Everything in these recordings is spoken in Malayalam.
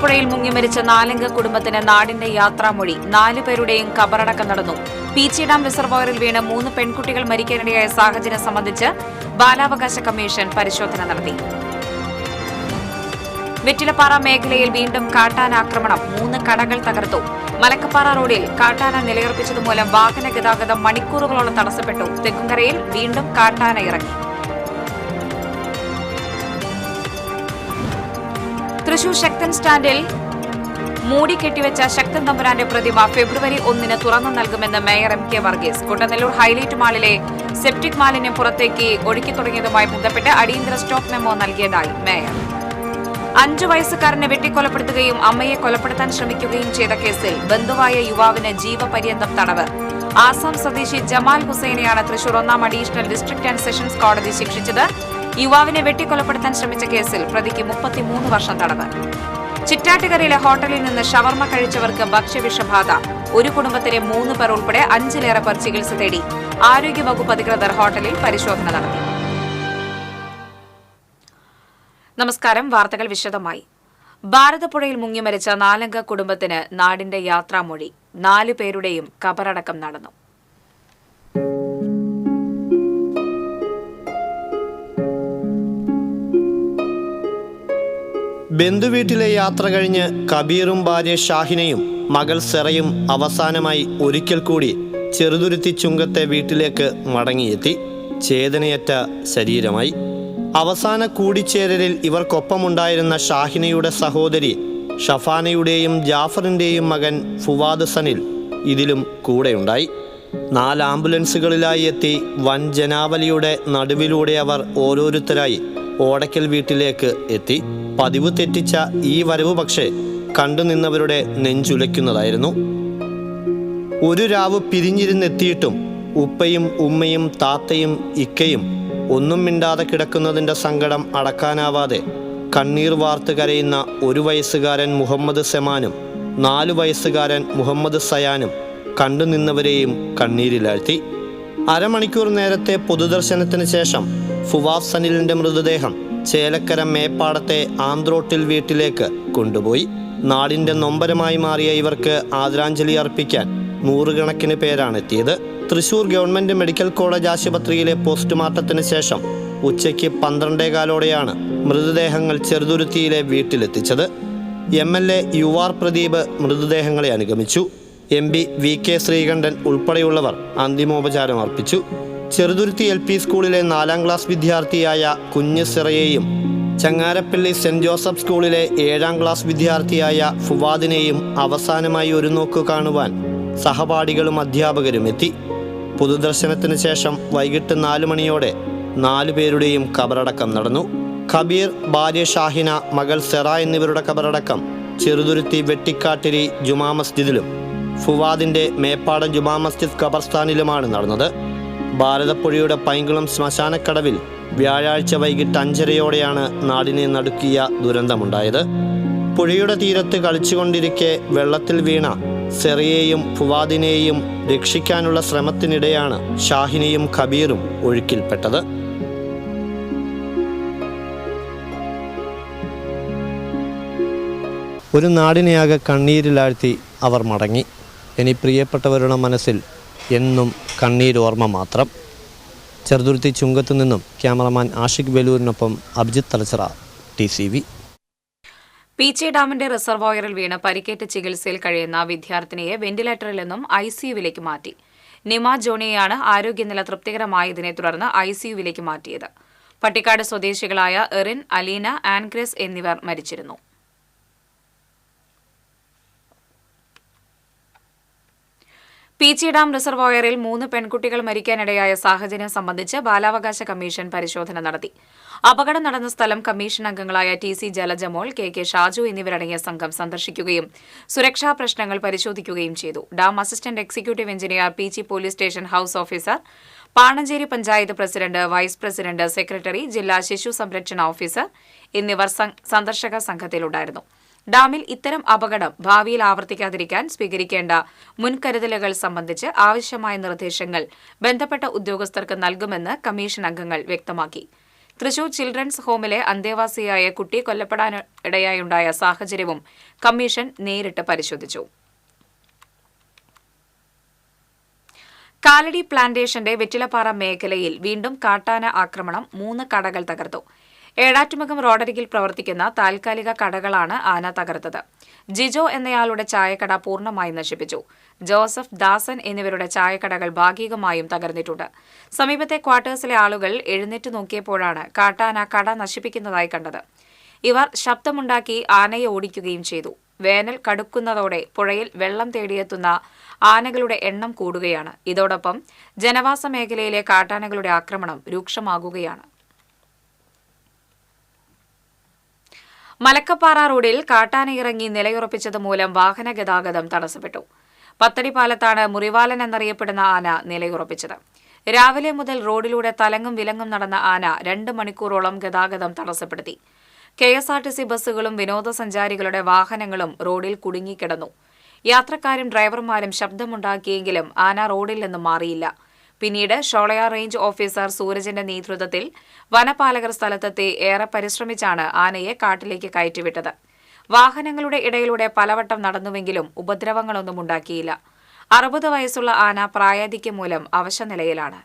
ഭാരതപ്പുഴയിൽ മുങ്ങിമരിച്ച 4 കുടുംബത്തിന് നാടിന്റെ യാത്രാമൊഴി. 4 പേരുടെയും കബറടക്കം നടന്നു. പീച്ചി ഡാം റിസർവോയറിൽ വീണ് 3 പെൺകുട്ടികൾ മരിക്കാനിടയായ സാഹചര്യം സംബന്ധിച്ച് ബാലാവകാശ കമ്മീഷൻ പരിശോധന നടത്തി. വെറ്റിലപ്പാറ മേഖലയിൽ വീണ്ടും കാട്ടാനാക്രമണം. 3 കടകൾ തകർത്തു. മലക്കപ്പാറ റോഡിൽ കാട്ടാന നിലയുറപ്പിച്ചതുമൂലം വാഹന ഗതാഗതം മണിക്കൂറുകളോളം തടസ്സപ്പെട്ടു. തെക്കുംകരയിൽ വീണ്ടും കാട്ടാന ഇറങ്ങി. തൃശൂർ ശക്തൻ സ്റ്റാൻഡിൽ മൂടിക്കെട്ടിവെച്ച ശക്തൻ തമ്പുരാന്റെ പ്രതിമ ഫെബ്രുവരി 1 തുറന്നു നൽകുമെന്ന് mayor M K Varghese. Kuttanellur highlight മാളിലെ സെപ്റ്റിക് മാലിന്യം പുറത്തേക്ക് ഒഴുക്കി തുടങ്ങിയതുമായി ബന്ധപ്പെട്ട് അടിയന്തര സ്റ്റോപ്പ് മെമ്മോ നൽകിയതായി മേയർ. 5 വയസ്സുകാരനെ വെട്ടിക്കൊലപ്പെടുത്തുകയും അമ്മയെ കൊലപ്പെടുത്താൻ ശ്രമിക്കുകയും ചെയ്ത കേസിൽ ബന്ധുവായ യുവാവിന് ജീവപര്യന്തം തടവ്. ആസാം സ്വദേശി ജമാൽ ഹുസൈനെയാണ് Thrissur 1 additional district and sessions കോടതി ശിക്ഷിച്ചത്. യുവാവിനെ വെട്ടിക്കൊലപ്പെടുത്താൻ ശ്രമിച്ച കേസിൽ പ്രതിക്ക് 33 വർഷം തടവ്. ചിറ്റാറ്റുകരയിലെ ഹോട്ടലിൽ നിന്ന് ഷവർമ കഴിച്ചവർക്ക് ഭക്ഷ്യവിഷബാധ. ഒരു കുടുംബത്തിലെ 3 പേർ ഉൾപ്പെടെ 5-ലേറെ പേർ ചികിത്സ തേടി. ആരോഗ്യവകുപ്പ് അധികൃതർ ഹോട്ടലിൽ പരിശോധന നടത്തി. നമസ്കാരം. വാർത്തകൾ വിശദമായി. ഭാരതപ്പുഴയിൽ മുങ്ങിമരിച്ച 4 കുടുംബത്തിന് നാടിന്റെ യാത്രാമൊഴി. 4 പേരുടെയും കബറടക്കം നടന്നു. ബന്ധുവീട്ടിലെ യാത്ര കഴിഞ്ഞ് കബീറും ഭാര്യ ഷാഹിനയും മകൾ സെറയും അവസാനമായി ഒരിക്കൽ കൂടി ചെറുതുരുത്തി ചുങ്കത്തെ വീട്ടിലേക്ക് മടങ്ങിയെത്തി. ചേതനയറ്റ ശരീരമായി. അവസാന കൂടിച്ചേരലിൽ ഇവർക്കൊപ്പമുണ്ടായിരുന്ന ഷാഹിനയുടെ സഹോദരി ഷഫാനയുടെയും ജാഫറിൻ്റെയും മകൻ ഫുവാദ് സനിൽ ഇതിലും കൂടെയുണ്ടായി. 4 ആംബുലൻസുകളിലായി എത്തി വൻ ജനാവലിയുടെ നടുവിലൂടെ അവർ ഓരോരുത്തരായി ഓടയ്ക്കൽ വീട്ടിലേക്ക് എത്തി. പതിവ് തെറ്റിച്ച ഈ വരവ് പക്ഷേ കണ്ടുനിന്നവരുടെ നെഞ്ചുലയ്ക്കുന്നതായിരുന്നു. ഒരു രാവ് പിരിഞ്ഞിരുന്നെത്തിയിട്ടും ഉപ്പയും ഉമ്മയും താത്തയും ഇക്കയും ഒന്നും മിണ്ടാതെ കിടക്കുന്നതിൻ്റെ സങ്കടം അടക്കാനാവാതെ കണ്ണീർ വാർത്ത് കരയുന്ന 1 വയസ്സുകാരൻ മുഹമ്മദ് സെമാനും 4 വയസ്സുകാരൻ മുഹമ്മദ് സയാനും കണ്ടുനിന്നവരെയും കണ്ണീരിലാഴ്ത്തി. അരമണിക്കൂർ നേരത്തെ പൊതുദർശനത്തിന് ശേഷം ഫുവാദ് സനിലിൻ്റെ മൃതദേഹം ചേലക്കര മേപ്പാടത്തെ ആന്ത്രോട്ടിൽ വീട്ടിലേക്ക് കൊണ്ടുപോയി. നാടിൻ്റെ നൊമ്പരമായി മാറിയ ഇവർക്ക് ആദരാഞ്ജലി അർപ്പിക്കാൻ 100 കണക്കിന് പേരാണെത്തിയത്. തൃശൂർ ഗവൺമെൻറ് മെഡിക്കൽ കോളേജ് ആശുപത്രിയിലെ പോസ്റ്റ്മോർട്ടത്തിന് ശേഷം ഉച്ചയ്ക്ക് 12:15 മൃതദേഹങ്ങൾ ചെറുതുരുത്തിയിലെ വീട്ടിലെത്തിച്ചത്. MLA UR പ്രദീപ് മൃതദേഹങ്ങളെ അനുഗമിച്ചു. MP VK ശ്രീകണ്ഠൻ ഉൾപ്പെടെയുള്ളവർ അന്തിമോപചാരം അർപ്പിച്ചു. ചെറുതുരുത്തി LP സ്കൂളിലെ 4ാം ക്ലാസ് വിദ്യാർത്ഥിയായ കുഞ്ഞ് സിറയെയും ചങ്ങാരപ്പള്ളി സെൻറ് ജോസഫ് സ്കൂളിലെ 7ാം ക്ലാസ് വിദ്യാർത്ഥിയായ ഫുവാദിനെയും അവസാനമായി ഒരു നോക്കു കാണുവാൻ സഹപാഠികളും അധ്യാപകരും എത്തി. പൊതുദർശനത്തിന് ശേഷം വൈകിട്ട് 4 മണിയോടെ 4 പേരുടെയും കബറടക്കം നടന്നു. കബീർ, ഭാര്യ ഷാഹിന, മകൾ സെറ എന്നിവരുടെ കബറടക്കം ചെറുതുരുത്തി വെട്ടിക്കാട്ടിരി ജുമാ മസ്ജിദിലും ഫുവാദിൻ്റെ മേപ്പാടം ജുമാ മസ്ജിദ് ഖബർസ്ഥാനിലുമാണ് നടന്നത്. ഭാരതപ്പുഴയുടെ പൈങ്കുളം ശ്മശാനക്കടവിൽ വ്യാഴാഴ്ച വൈകിട്ട് 5:30 നാടിനെ നടുക്കിയ ദുരന്തമുണ്ടായത്. പുഴയുടെ തീരത്ത് കളിച്ചുകൊണ്ടിരിക്കെ വെള്ളത്തിൽ വീണ സെറിയെയും ഫുവാദിനെയും രക്ഷിക്കാനുള്ള ശ്രമത്തിനിടെയാണ് ഷാഹിനയും കബീറും ഒഴുക്കിൽപ്പെട്ടത്. ഒരു നാടിനെയാകെ കണ്ണീരിലാഴ്ത്തി അവർ മടങ്ങി. ഇനി പ്രിയപ്പെട്ടവരുടെ മനസ്സിൽ എന്നും കണ്ണീരോർമ്മ മാത്രം. ചെറുതുരുത്തി ചുങ്കത്തു നിന്നും ക്യാമറമാൻ ആഷിഖ് വെലൂരിനൊപ്പം അഭിജിത്ത് തലച്ചിറ, TCV. പീച്ചി ഡാമിന്റെ റിസർവോയറിൽ വീണ് പരിക്കേറ്റ് ചികിത്സയിൽ കഴിയുന്ന വിദ്യാർത്ഥിനിയെ വെന്റിലേറ്ററിൽ നിന്നും ICUവിലേക്ക് മാറ്റി. നിമ ജോണിയെയാണ് ആരോഗ്യനില തൃപ്തികരമായതിനെ തുടർന്ന് ICUവിലേക്ക് മാറ്റിയത്. പട്ടിക്കാട് സ്വദേശികളായ എറിൻ, അലീന, ആൻഗ്രസ് എന്നിവർ മരിച്ചിരുന്നു. പീച്ചി ഡാം റിസർവോയറിൽ 3 പെൺകുട്ടികൾ മരിക്കാനിടയായ സാഹചര്യം സംബന്ധിച്ച് ബാലാവകാശ കമ്മീഷൻ പരിശോധന നടത്തി. അപകടം നടന്ന സ്ഥലം കമ്മീഷൻ അംഗങ്ങളായ TC ജലജമോൾ, KK ഷാജു എന്നിവരടങ്ങിയ സംഘം സന്ദർശിക്കുകയും സുരക്ഷാ പ്രശ്നങ്ങൾ പരിശോധിക്കുകയും ചെയ്തു. Dam assistant executive engineer, Peechi police station house officer, Panancheri panchayat president, vice president, secretary, ജില്ലാ ശിശു സംരക്ഷണ ഓഫീസർ എന്നിവർ സന്ദർശക സംഘത്തിലുണ്ടായിരുന്നു. ഡാമിൽ ഇത്തരം അപകടം ഭാവിയിൽ ആവർത്തിക്കാതിരിക്കാൻ സ്വീകരിക്കേണ്ട മുൻകരുതലുകൾ സംബന്ധിച്ച് ആവശ്യമായ നിർദ്ദേശങ്ങൾ ബന്ധപ്പെട്ട ഉദ്യോഗസ്ഥർക്ക് നൽകുമെന്ന് കമ്മീഷൻ അംഗങ്ങൾ വ്യക്തമാക്കി. തൃശൂർ ചിൽഡ്രൻസ് ഹോമിലെ അന്തേവാസിയായ കുട്ടി കൊല്ലപ്പെടാനിടയായുണ്ടായ സാഹചര്യവും കമ്മീഷൻ നേരിട്ട് പരിശോധിച്ചു. കാലടി പ്ലാന്റേഷന്റെ വെറ്റിലപ്പാറ മേഖലയിൽ വീണ്ടും കാട്ടാന ആക്രമണം. 3 കടകൾ തകർത്തു. ഏഴാറ്റുമുഖം റോഡരികിൽ പ്രവർത്തിക്കുന്ന താൽക്കാലിക കടകളാണ് ആന തകർത്തത്. ജിജോ എന്നയാളുടെ ചായക്കട പൂർണ്ണമായും നശിപ്പിച്ചു. ജോസഫ്, ദാസൻ എന്നിവരുടെ ചായക്കടകൾ ഭാഗികമായും തകർന്നിട്ടുണ്ട്. സമീപത്തെ ക്വാർട്ടേഴ്സിലെ ആളുകൾ എഴുന്നേറ്റ് നോക്കിയപ്പോഴാണ് കാട്ടാന കട നശിപ്പിക്കുന്നതായി കണ്ടത്. ഇവർ ശബ്ദമുണ്ടാക്കി ആനയെ ഓടിക്കുകയും ചെയ്തു. വേനൽ കടുക്കുന്നതോടെ പുഴയിൽ വെള്ളം തേടിയെത്തുന്ന ആനകളുടെ എണ്ണം കൂടുകയാണ്. ഇതോടൊപ്പം ജനവാസ മേഖലയിലെ കാട്ടാനകളുടെ ആക്രമണം രൂക്ഷമാകുകയാണ്. മലക്കപ്പാറ റോഡിൽ കാട്ടാന ഇറങ്ങി നിലയുറപ്പിച്ചത് മൂലം വാഹന ഗതാഗതം തടസ്സപ്പെട്ടു. പത്തടി പാലത്താണ് മുറിവാലൻ എന്നറിയപ്പെടുന്ന ആന നിലയുറപ്പിച്ചത്. രാവിലെ മുതൽ റോഡിലൂടെ തലങ്ങും വിലങ്ങും നടന്ന ആന 2 മണിക്കൂറോളം ഗതാഗതം തടസ്സപ്പെടുത്തി. KSRTC ബസ്സുകളും വിനോദസഞ്ചാരികളുടെ വാഹനങ്ങളും റോഡിൽ കുടുങ്ങിക്കിടന്നു. യാത്രക്കാരും ഡ്രൈവർമാരും ശബ്ദമുണ്ടാക്കിയെങ്കിലും ആന റോഡിൽ നിന്നും മാറിയില്ല. പിന്നീട് ഷോളയാർ റേഞ്ച് ഓഫീസർ സൂരജിന്റെ നേതൃത്വത്തിൽ വനപാലകർ സ്ഥലത്തെത്തി ഏറെ പരിശ്രമിച്ചാണ് ആനയെ കാട്ടിലേക്ക് കയറ്റിവിട്ടത്. വാഹനങ്ങളുടെ ഇടയിലൂടെ പലവട്ടം നടന്നുവെങ്കിലും ഉപദ്രവങ്ങളൊന്നും ഉണ്ടാക്കിയില്ല. 60 വയസ്സുള്ള ആന പ്രായാധിക്യം മൂലം അവശനിലയിലാണ്.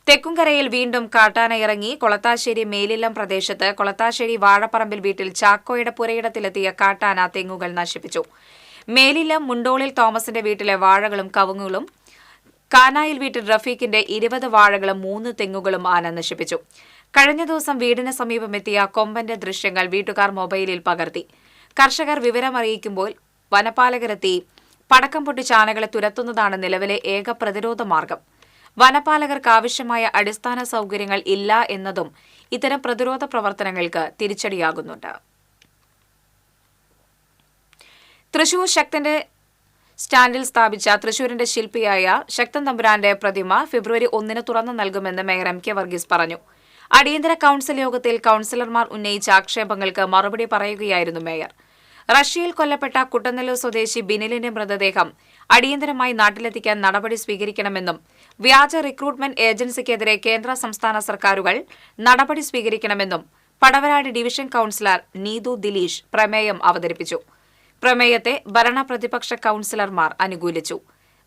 തെക്കുംകരയിൽ വീണ്ടും കാട്ടാന ഇറങ്ങി. കൊളത്താശ്ശേരി മേലില്ലം പ്രദേശത്ത് കൊളത്താശ്ശേരി വാഴപ്പറമ്പിൽ വീട്ടിൽ ചാക്കോയുടെ പുരയിടത്തിലെത്തിയ കാട്ടാന തെങ്ങുകൾ നശിപ്പിച്ചു. മേലില്ലം മുണ്ടോളിൽ തോമസിന്റെ വീട്ടിലെ വാഴകളും കവുങ്ങുകളും, കാനായിൽ വീട്ടിൽ റഫീഖിന്റെ 20 വാഴകളും 3 തെങ്ങുകളും ആന നശിപ്പിച്ചു. കഴിഞ്ഞ ദിവസം വീടിന് സമീപമെത്തിയ കൊമ്പന്റെ ദൃശ്യങ്ങൾ വീട്ടുകാർ മൊബൈലിൽ പകർത്തി. കർഷകർ വിവരമറിയിക്കുമ്പോൾ വനപാലകരെത്തി പടക്കം പൊട്ടിച്ച് ആനകളെ തുരത്തുന്നതാണ് നിലവിലെ ഏക പ്രതിരോധ മാർഗം. വനപാലകർക്ക് ആവശ്യമായ അടിസ്ഥാന സൗകര്യങ്ങൾ ഇല്ല എന്നതും ഇത്തരം പ്രതിരോധ പ്രവർത്തനങ്ങൾക്ക് തിരിച്ചടിയാകുന്നുണ്ട്. തൃശൂർ ശക്തന്റെ സ്റ്റാൻഡിൽ സ്ഥാപിച്ച തൃശൂരിന്റെ ശില്പിയായ ശക്തൻ തമ്പുരാന്റെ പ്രതിമ ഫെബ്രുവരി 1 തുറന്നു നൽകുമെന്ന് മേയർ MK വർഗീസ് പറഞ്ഞു. അടിയന്തര കൌൺസിൽ യോഗത്തിൽ കൌൺസിലർമാർ ഉന്നയിച്ച ആക്ഷേപങ്ങൾക്ക് മറുപടി പറയുകയായിരുന്നു മേയർ. റഷ്യയിൽ കൊല്ലപ്പെട്ട കുട്ടനെല്ലൂർ സ്വദേശി ബിനിലിന്റെ മൃതദേഹം അടിയന്തരമായി നാട്ടിലെത്തിക്കാൻ നടപടി സ്വീകരിക്കണമെന്നും വ്യാജ റിക്രൂട്ട്മെന്റ് ഏജൻസിക്കെതിരെ കേന്ദ്ര സംസ്ഥാന സർക്കാരുകൾ നടപടി സ്വീകരിക്കണമെന്നും പടവരാട് ഡിവിഷൻ കൌൺസിലർ നീതു ദിലീഷ് പ്രമേയം അവതരിപ്പിച്ചു. പ്രമേയത്തെ ഭരണ പ്രതിപക്ഷ കൌൺസിലർമാർ അനുകൂലിച്ചു.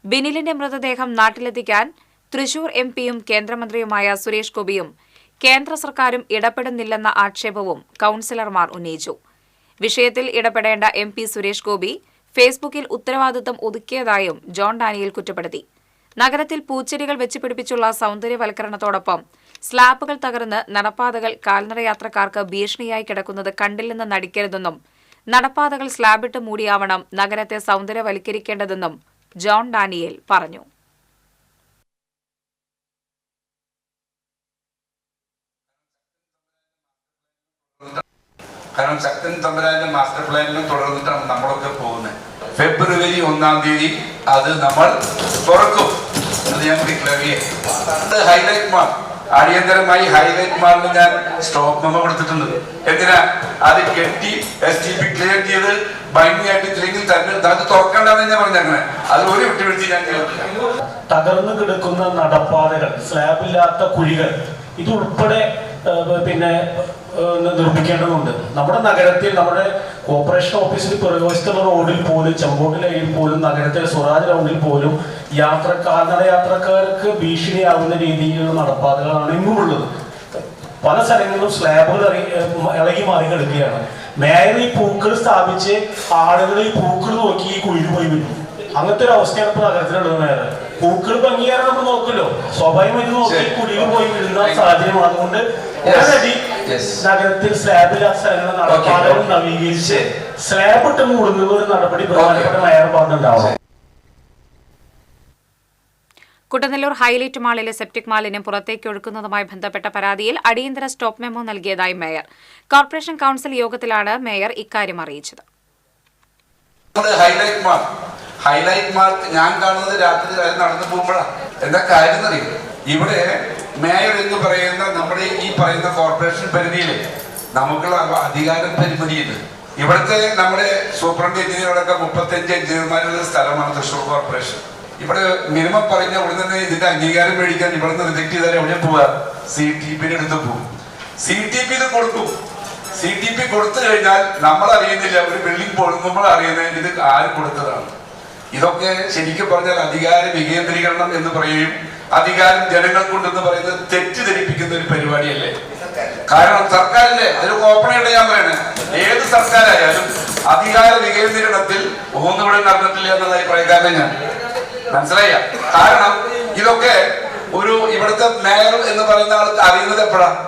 ബിനിലിന്റെ മൃതദേഹം നാട്ടിലെത്തിക്കാൻ തൃശൂർ MPയും കേന്ദ്രമന്ത്രിയുമായ സുരേഷ് ഗോപിയും കേന്ദ്ര സർക്കാരും ഇടപെടുന്നില്ലെന്ന ആക്ഷേപവും കൌൺസിലർമാർ ഉന്നയിച്ചു. വിഷയത്തിൽ ഇടപെടേണ്ട MP സുരേഷ് ഗോപി ഫേസ്ബുക്കിൽ ഉത്തരവാദിത്തം ഒതുക്കിയതായും ജോൺ ഡാനിയേൽ കുറ്റപ്പെടുത്തി. നഗരത്തിൽ പൂച്ചെടികൾ വെച്ചുപിടിപ്പിച്ചുള്ള സൗന്ദര്യവൽക്കരണത്തോടൊപ്പം സ്ലാബുകൾ തകർന്ന് നടപ്പാതകൾ കാൽനടയാത്രക്കാർക്ക് ഭീഷണിയായി കിടക്കുന്നത് കണ്ടില്ലെന്ന് നടിക്കരുതെന്നും നടപ്പാതകൾ സ്ലാബിട്ട് മൂടിയാവണം നഗരത്തെ സൗന്ദര്യവൽക്കരിക്കേണ്ടതെന്നും ജോൺ ഡാനിയേൽ പറഞ്ഞു. കാരണം ശക്തൻ തമ്പുരാന്റെ മാസ്റ്റർ പ്ലാനിലും തുടർന്നിട്ടാണ് നമ്മളൊക്കെ പോകുന്നത്. ഫെബ്രുവരി 1 അത് നമ്മൾ തുറക്കും. അത് ഞാൻ ഡിക്ലെയർ ചെയ്യാം. ഹൈലൈറ്റ് മാൾ അടിയന്തരമായി ഹൈലൈറ്റ് മാളിന് ഞാൻ സ്റ്റോപ്പ് മെമ്മോ കൊടുത്തിട്ടുണ്ട്. എന്തിനാ? അത് കെട്ടി STP ക്ലിയർ ചെയ്ത് ഭംഗിയായിട്ട് ഇല്ലെങ്കിൽ തന്നെ അത് തുറക്കണ്ടെന്ന് ഞാൻ പറഞ്ഞങ്ങനെ. അത് ഒരു വിട്ടുവീഴ്ച ഞാൻ ചെയ്തിട്ടില്ല. തകർന്നു കിടക്കുന്ന നടപ്പാതകൾ, സ്ലാബില്ലാത്ത കുഴികൾ, ഇതുൾപ്പെടെ പിന്നെ നിർമ്മിക്കേണ്ടതുണ്ട്. നമ്മുടെ നഗരത്തിൽ, നമ്മുടെ കോർപ്പറേഷൻ ഓഫീസിൽ പുറകുവശത്തുള്ള റോഡിൽ പോലും, ചെമ്പോട്ടിലയിൽ പോലും, നഗരത്തിലെ സ്വരാജ് റൗണ്ടിൽ പോലും കാൽനട യാത്രക്കാർക്ക് ഭീഷണിയാവുന്ന രീതിയിലുള്ള നടപ്പാതകളാണ് എങ്ങുമുള്ളത്. പല സ്ഥലങ്ങളിലും സ്ലാബുകൾ ഇളകി മാറി കിടക്കുകയാണ്. മേയർ ഈ പൂക്കൾ സ്ഥാപിച്ച് ആളുകൾ ഈ പൂക്കൾ നോക്കി ഈ കുഴിയിൽ പോയി വീഴും. അങ്ങനത്തെ ഒരു അവസ്ഥയാണ് ഇപ്പൊ നഗരത്തിലുള്ളത്. മേയർ പൂക്കൾ ഭംഗിയാറ് നമ്മൾ നോക്കല്ലോ, സ്വാഭാവികമായിട്ട് നോക്കി കുഴിയിൽ പോയി വീഴുന്ന സാഹചര്യമാണ്. അതുകൊണ്ട് ഉടനടി നഗരത്തിൽ സ്ലാബില്ലാത്ത സ്ഥലങ്ങൾ നടപ്പാതകൾ നവീകരിച്ച് സ്ലാബ് ഇട്ട് മൂടുന്ന ഒരു നടപടി പ്രധാനപ്പെട്ട മേയർ ഭാഗത്തുണ്ടാവും. കുട്ടനെല്ലൂർ ഹൈലൈറ്റ് മാളിലെ സെപ്റ്റിക് മാലിന്യം പുറത്തേക്ക് ഒഴുക്കുന്നതുമായി ബന്ധപ്പെട്ട പരാതിയിൽ അടിയന്തര സ്റ്റോപ്പ് മെമ്മോ നൽകിയതായി മേയർ. കോർപ്പറേഷൻ കൌൺസിൽ യോഗത്തിലാണ് മേയർ ഇക്കാര്യം അറിയിച്ചത്. ഹൈലൈറ്റ് മാൾ ഞാൻ കാണുന്നത് രാത്രി നടന്നു പോകുമ്പോഴാണ്. എന്താ കാര്യം അറിയും? ഇവിടെ മേയർ എന്ന് പറയുന്ന നമ്മുടെ ഈ പറയുന്ന കോർപ്പറേഷൻ പരിധിയിൽ നമുക്കുള്ള അധികാര പരിമിതിയുണ്ട്. ഇവിടുത്തെ നമ്മുടെ സൂപ്രണ്ട് എഞ്ചിനീയറോടൊക്കെ 35 എഞ്ചിനീയർമാരുള്ള സ്ഥലമാണ് തൃശ്ശൂർ കോർപ്പറേഷൻ. ഇവിടെ മിനിമം പറഞ്ഞ ഉടനെ തന്നെ ഇതിന്റെ അംഗീകാരം മേടിക്കാൻ ഇവിടെ നിന്ന് റിജക്ട് ചെയ്താൽ എവിടെ പോവാ? CTP അടുത്ത് പോകും. CTP കൊടുക്കും. CTP കൊടുത്തു കഴിഞ്ഞാൽ നമ്മൾ അറിയുന്നില്ല, ഒരു ബിൽഡിംഗ് പൊളുങ്ങുമ്പോൾ അറിയുന്നത് ഇത് ആര് കൊടുത്തതാണ്. ഇതൊക്കെ ശരിക്കും പറഞ്ഞാൽ അധികാര വികേന്ദ്രീകരണം എന്ന് പറയുകയും അധികാരം ജനങ്ങൾ കൊണ്ടെന്ന് പറയുന്നത് തെറ്റിദ്ധരിപ്പിക്കുന്ന ഒരു പരിപാടിയല്ലേ? കാരണം സർക്കാരിന്റെ ഒരു ഓപ്പണായിട്ട് ഞാൻ പറയണേ, ഏത് സർക്കാരായാലും അധികാര വികേന്ദ്രീകരണത്തിൽ ഒന്നുകൂടെ നടന്നിട്ടില്ല എന്നുള്ള അഭിപ്രായക്കാരനെ ഞാൻ മനസ്സിലായ. കാരണം ഇതൊക്കെ ഒരു ഇവിടുത്തെ മേയർ എന്ന് പറയുന്ന ആൾക്ക് അറിയുന്നത് എപ്പോഴാണ്?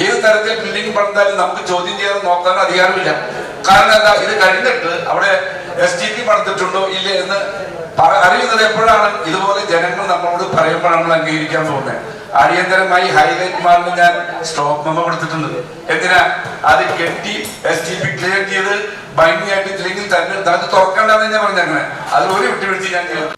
ഏത് തരത്തിൽ ബിൽഡിംഗ് പണിതാലും നമുക്ക് ചോദ്യം ചെയ്യാൻ നോക്കാൻ അധികാരമില്ല. കാരണം എന്താ, ഇത് കഴിഞ്ഞിട്ട് അവിടെ STP പണിതിട്ടുണ്ടോ ഇല്ലേ എന്ന് അറിയുന്നത് എപ്പോഴാണ്? ഇതുപോലെ ജനങ്ങൾ നമ്മളോട് പറയുമ്പോഴാണ് അംഗീകരിക്കാൻ പോകുന്നത്. അടിയന്തരമായി ഹൈലൈറ്റ് മാളിന് ഞാൻ സ്റ്റോപ്പ് മെമ്മോ കൊടുത്തിട്ടുണ്ട്. എന്തിനാ? അത് കെട്ടി STP ക്ലിയർ ചെയ്ത് ഭംഗിയായിട്ട് ഇല്ലെങ്കിൽ തന്നെ അത് തുറക്കണ്ടെന്ന് ഞാൻ പറഞ്ഞങ്ങനെ അത് ഒരു വിട്ടുവീഴ്ച ഞാൻ ചെയ്തു.